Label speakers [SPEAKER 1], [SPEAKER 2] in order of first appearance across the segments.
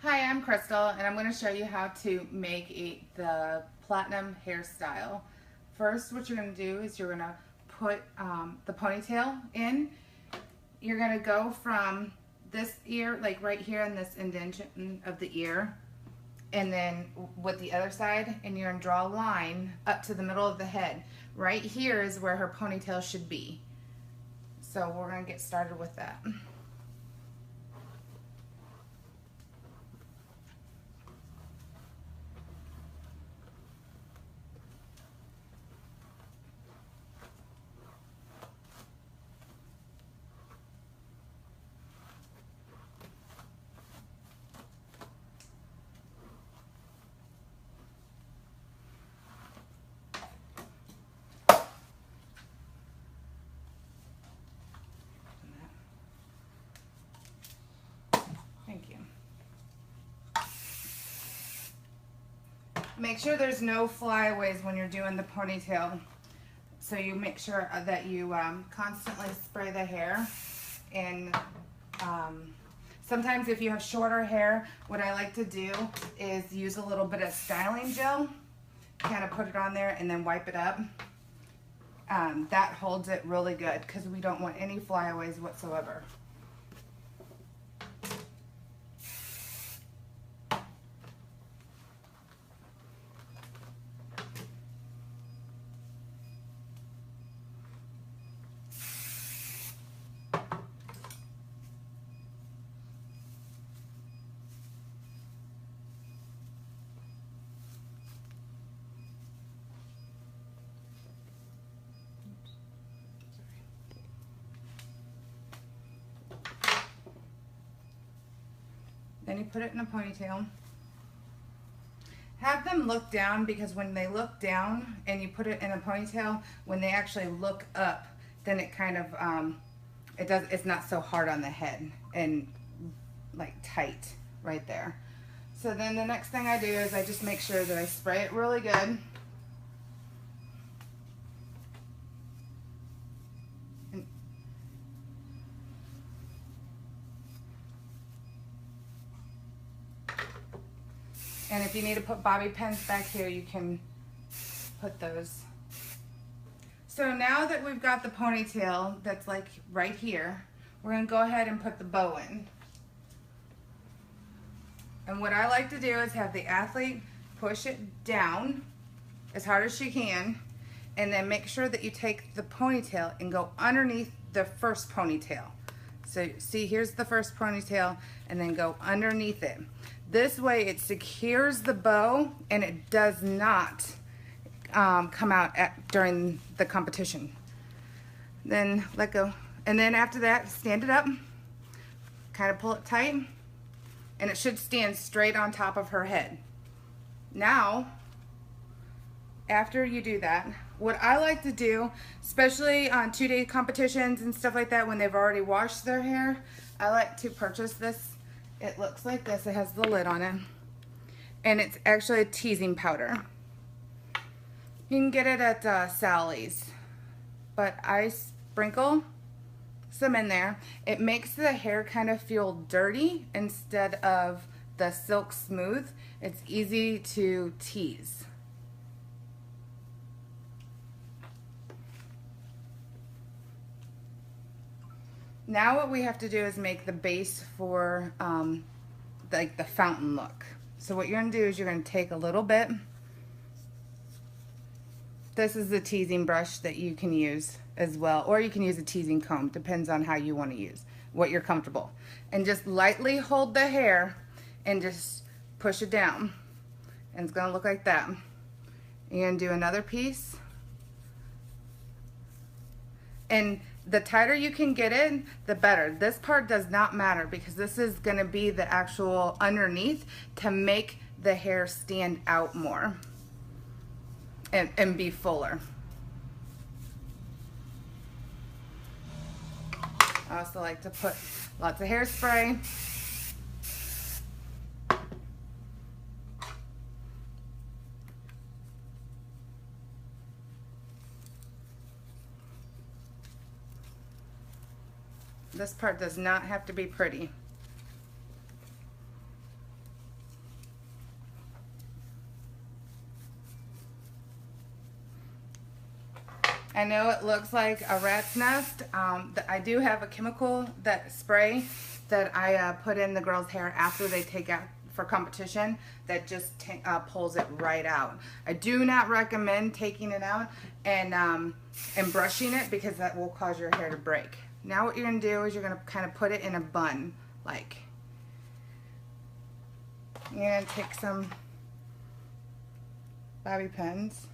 [SPEAKER 1] Hi, I'm Crystal, and I'm going to show you how to make the platinum hairstyle. First, what you're going to do is you're going to put the ponytail in. You're going to go from this ear, like right here in this indentation of the ear, and then with the other side, and you're going to draw a line up to the middle of the head. Right here is where her ponytail should be. So we're going to get started with that. Thank you. Make sure there's no flyaways when you're doing the ponytail. So you make sure that you constantly spray the hair. And sometimes if you have shorter hair, what I like to do is use a little bit of styling gel, kind of put it on there and then wipe it up. That holds it really good because we don't want any flyaways whatsoever. Then you put it in a ponytail. Have them look down, because when they look down and you put it in a ponytail, when they actually look up, then it kind of, it's not so hard on the head and like tight right there. So then the next thing I do is I just make sure that I spray it really good. And if you need to put bobby pins back here, you can put those. So now that we've got the ponytail that's like right here, we're gonna go ahead and put the bow in. And what I like to do is have the athlete push it down as hard as she can, and then make sure that you take the ponytail and go underneath the first ponytail. So see, here's the first ponytail, and then go underneath it. This way it secures the bow and it does not come out during the competition. Then let go. And then after that, stand it up, kind of pull it tight, and it should stand straight on top of her head. Now, after you do that, what I like to do, especially on 2-day competitions and stuff like that, when they've already washed their hair, I like to purchase this. It looks like this. It has the lid on it. And it's actually a teasing powder. You can get it at Sally's. But I sprinkle some in there. It makes the hair kind of feel dirty instead of the silk smooth. It's easy to tease. Now what we have to do is make the base for like the fountain look. So what you're going to do is you're going to take a little bit. This is the teasing brush that you can use as well, or you can use a teasing comb, depends on how you want to use, what you're comfortable. And just lightly hold the hair and just push it down. And it's going to look like that. You're going to do another piece. And the tighter you can get it, the better. This part does not matter because this is going to be the actual underneath to make the hair stand out more and be fuller. I also like to put lots of hairspray. This part does not have to be pretty. I know it looks like a rat's nest. I do have a chemical that spray that I put in the girls' hair after they take out for competition that just pulls it right out. I do not recommend taking it out and brushing it because that will cause your hair to break. Now what you're going to do is you're going to kind of put it in a bun, like. You're going to take some bobby pins,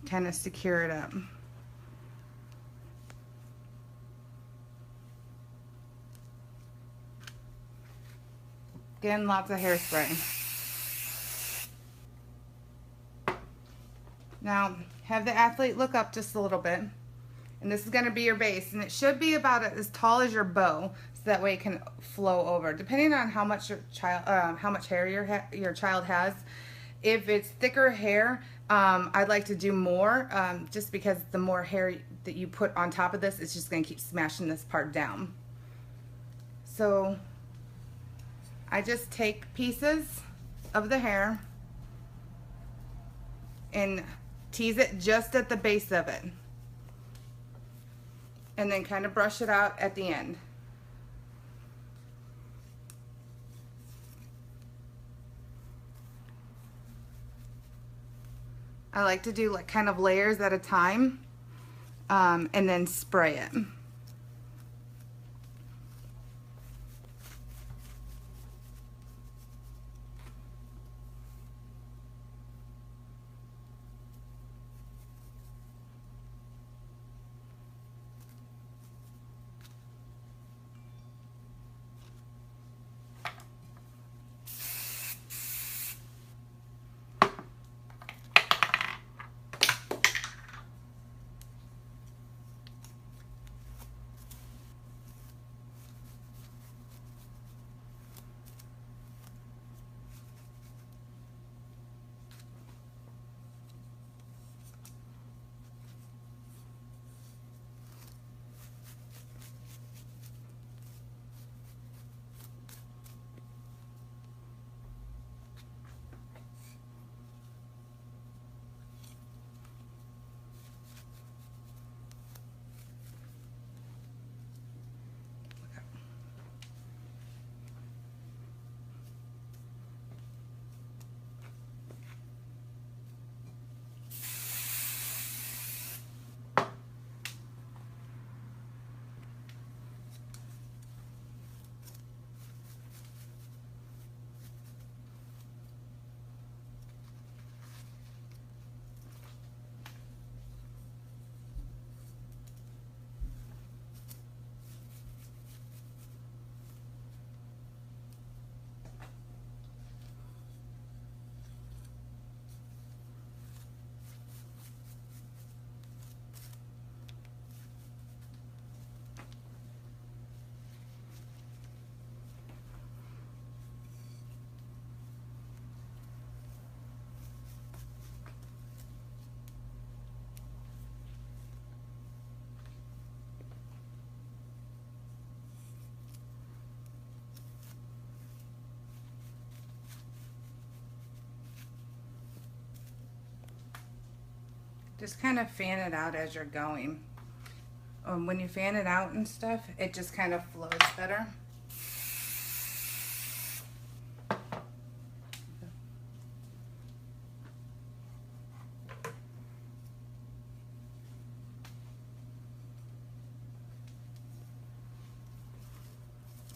[SPEAKER 1] kind of secure it up. Again, lots of hairspray. Now, have the athlete look up just a little bit. And this is going to be your base. And it should be about as tall as your bow, so that way it can flow over. Depending on how much hair your child has. If it's thicker hair, I'd like to do more, just because the more hair that you put on top of this, it's just going to keep smashing this part down. So I just take pieces of the hair and tease it just at the base of it. And then kind of brush it out at the end. I like to do like kind of layers at a time, and then spray it. Just kind of fan it out as you're going. When you fan it out and stuff, it just kind of flows better.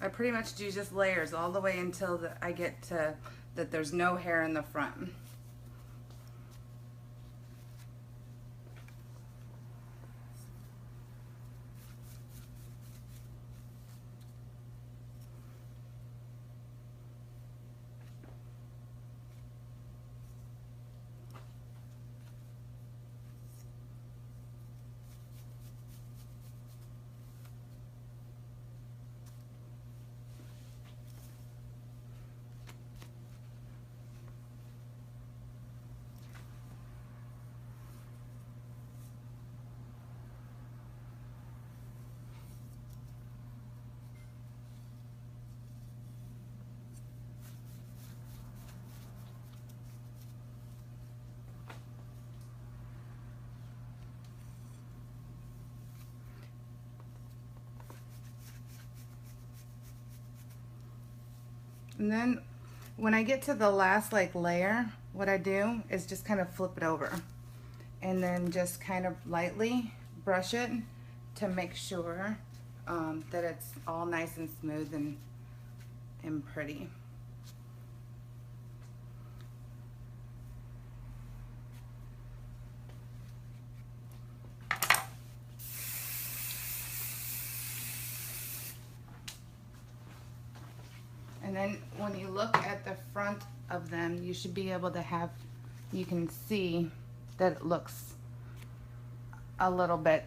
[SPEAKER 1] I pretty much do just layers all the way until I get to that there's no hair in the front. And then when I get to the last like layer, what I do is just kind of flip it over and then just kind of lightly brush it to make sure that it's all nice and smooth and pretty. And then when you look at the front of them, you should be able to have, you can see that it looks a little bit,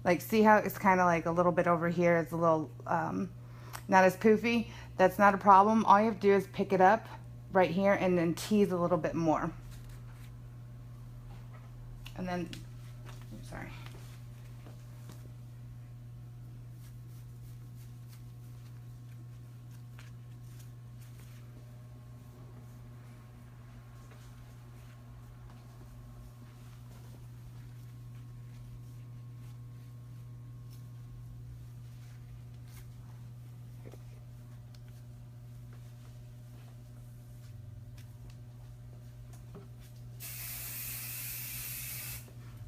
[SPEAKER 1] like see how it's kind of like a little bit over here. It's a little not as poofy. That's not a problem. All you have to do is pick it up right here and then tease a little bit more. And then, oops, sorry.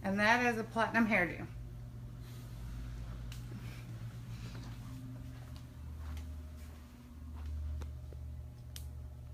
[SPEAKER 1] And that is a platinum hairdo.